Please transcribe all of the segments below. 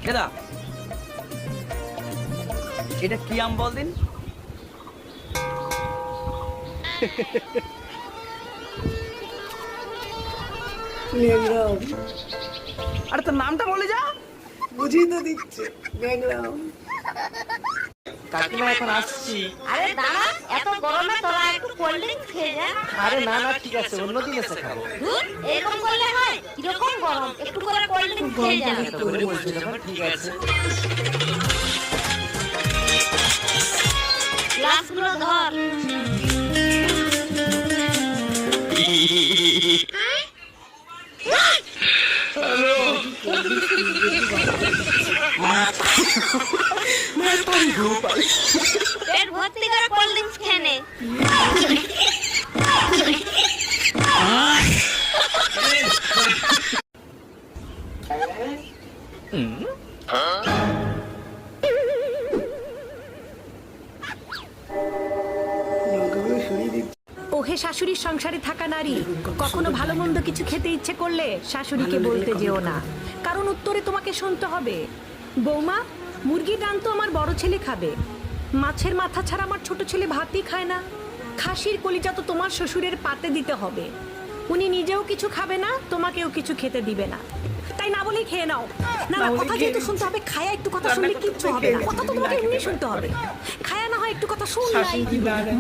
এদা এটা কি আম বল দিন? আরে তোর নামটা বলে যা। বুঝিয়ে তো দিচ্ছে দেখলাম। কাকিমা এখন আসছি। আরে দাঁড়া, এত গরমে তোরা একটু কোল্ড ড্রিঙ্কস খেয়ে যা। আরে না না ঠিক আছে, অন্যদিন এসে খাবো। ধুর, এরকম করলে হয়? কিরকম গরম, একটু করে কোল্ড ড্রিঙ্কস খেয়ে যা। ঠিক আছে। গ্লাসগুলো ধর। পেট ভর্তি করে কোল্ড ড্রিঙ্কস খেয়ে নে। ওহে শাশুড়ির সংসারে থাকা নারী, কখনো ভালো মন্দ কিছু খেতে ইচ্ছে করলে শাশুড়িকে বলতে যেও না, কারণ উত্তরে তোমাকে শুনতে হবে, বৌমা মুরগির ডান তো আমার বড় ছেলে খাবে, মাছের মাথা ছাড়া আমার ছোট ছেলে ভাতই খায় না, খাসির কলিজা তো তোমার শ্বশুরের পাতে দিতে হবে, উনি নিজেও কিছু খাবে না, তোমাকেও কিছু খেতে দিবে না, তাই না বলেই খেয়ে নাও। না না, কথা যেহেতু শুনতে হবে, খায়া একটু কথা শুনলে কিচ্ছু হবে না, কথা তো তোমাকে এমনি শুনতে হবে, খায়া না হয় একটু কথা শুনলাই,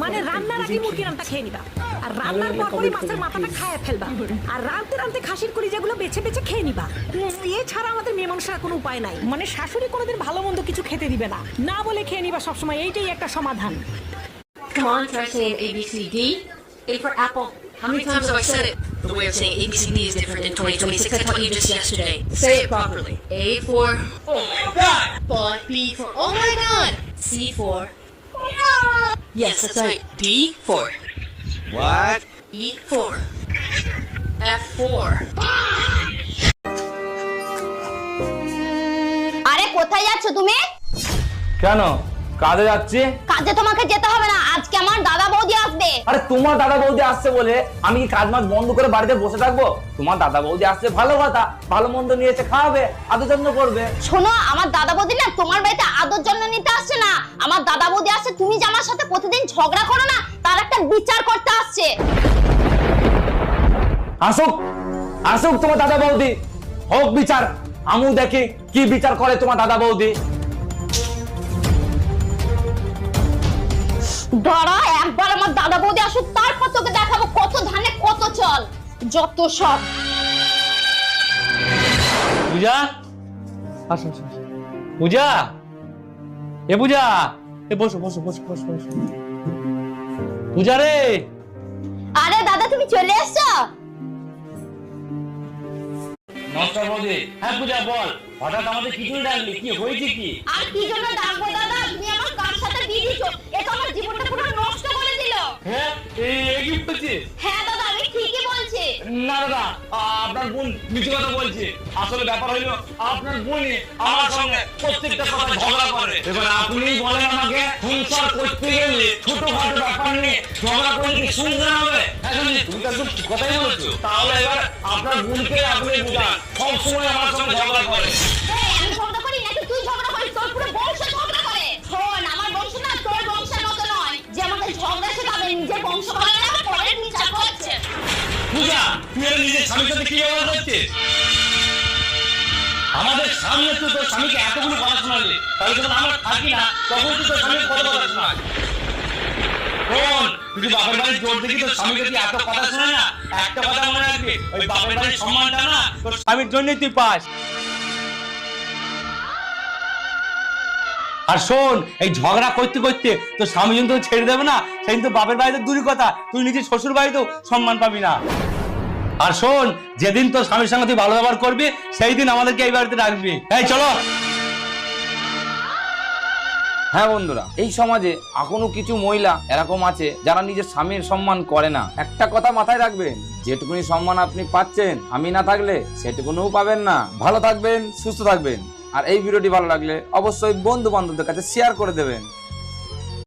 মানে রান্নার আগে মুরগির রান্না খেয়ে নিবা, আর রান্নার পরপরই মাছের মাথাটা খায়া ফেলবা, আর রাঁধতে রাঁধতে খাসির কলিজাগুলো বেছে বেছে খেয়ে নিবা। এছাড়া আমাদের মেয়ে মানুষের কোনো উপায় নাই, মানে শাশুড়ি কোনোদিন ভালো মন্দ কিছু খেতে দিবে না, না বলে খেয়ে নিবা সবসময়, এইটাই একটা সমাধান। Come on, try saying A, B, C, D. A for apple. How many times have I said it? The way of saying A, B, C, D is different in 2026. I taught you just yesterday. Say it properly. A for... Oh my god! But B for... Oh my god! C for... Yes, that's right. D for... What? E for... F for... আরে কোথায় যাচ্ছ তুমি? কেন কাজে যাচ্ছি? কাজে তোমাকে যেতে হবে না, আজকে আমার দাদা বৌদি আসবে। আরে তোমার দাদা বৌদি আসছে বলে আমি কি কাজ মাছ বন্ধ করে বাড়িতে বসে থাকবো? তোমার দাদা বৌদি আসছে ভালো কথা, ভালো মন্দ নিয়ে এসে খাওয়াবে, আদর যত্ন করবে। শোনো, আমার দাদা বৌদি না তোমার বাড়িতে আদর যত্ন নিতে আসছে না, আমার দাদা বৌদি আসছে তুমি যে আমার সাথে প্রতিদিন ঝগড়া করো না, তার একটা বিচার করতে আসছে। আসুক আসুক তোমার দাদা বৌদি, হোক বিচার, আমিও দেখি কি বিচার করে তোমার দাদা বৌদি। দাঁড়া, একবার আমার দাদা বৌদি আসুক, তারপর তোকে দেখাবো কত ধানে কত চল, যত সব। পূজা, আসো আসো। পূজা, এ পূজা, এ বসো বসো বসো বসো বসো। পূজা রে। আরে দাদা তুমি চলে এসছো? নমস্কার বৌদি। হ্যাঁ পূজা বল, হঠাৎ আমাদের কিছু ডাকলি, কি হয়েছে কি? আর কি জন্য ডাকবো দাদা, তুমি আমার কার সাথে বিয়ে দিছো, এটা আমার জীবনটা পুরো নষ্ট করে দিল। হ্যাঁ এই কি বলছিস? হ্যাঁ দাদা আমি ঠিকই বলছি। না দাদা, আপনার বোন মিথ্যে কথা বলছে, আসলে ব্যাপার হলো আপনার বোনই আমার সঙ্গে প্রত্যেকটা কথা ঝগড়া করে। এবার আপনি বলেন আমাকে, সংসার করতে গেলে ছোটখাটো ব্যাপার নিয়ে ঝগড়া করলে কি সুন্দর হবে? এখন তুমি তো একদম ঠিক কথাই বলছো। তাহলে এবার আপনার বোনকে আপনি বুঝান, সবসময় আমার সঙ্গে ঝগড়া করে। এই আমি ঝগড়া করি নাকি তুই ঝগড়া করিস? তোর পুরো বংশ ঝগড়া করে। শোন, আমার বংশ না তোর বংশের মতো নয় যে আমাকে ঝগড়া শেখাবে, নিজের বংশ ভালো না পরের নিচা করছে। পূজা, তুই এর নিজের স্বামীর সাথে কি ব্যবহার করছিস? আমাদের সামনে তুই তোর স্বামীকে এতগুলো কথা শোনালি, তাহলে যখন আমরা থাকি না তখন তুই তোর স্বামীকে কত কথা শোনাস? শোন, তুই বাপের বাড়ির জোর দেখি তোর স্বামীকে তুই এত কথা শোনা না, একটা কথা মনে রাখবি, ওই বাপের বাড়ির সম্মানটা না তোর স্বামীর জন্যই তুই পাস। আর শোন, এই ঝগড়া করতে করতে তোর স্বামী যখন তোকে ছেড়ে দেবে না, সেদিন তো বাপের বাড়িতে দূরই কথা, তুই নিজের শ্বশুর বাড়িতেও সম্মান পাবি না। আর শোন, যেদিন তোর স্বামীর সঙ্গে তুই ভালো ব্যবহার করবি, সেই দিন আমাদেরকে এই বাড়িতে রাখবি। এই চলো। হ্যাঁ বন্ধুরা, এই সমাজে এখনো কিছু মহিলা এরকম আছে যারা নিজের স্বামীর সম্মান করে না। একটা কথা মাথায় রাখবেন, যেটুকুনি সম্মান আপনি পাচ্ছেন, আমি না থাকলে সেটুকুনিও পাবেন না। ভালো থাকবেন, সুস্থ থাকবেন। আর এই ভিডিওটি ভালো লাগলে অবশ্যই বন্ধু বান্ধবদের কাছে শেয়ার করে দেবেন।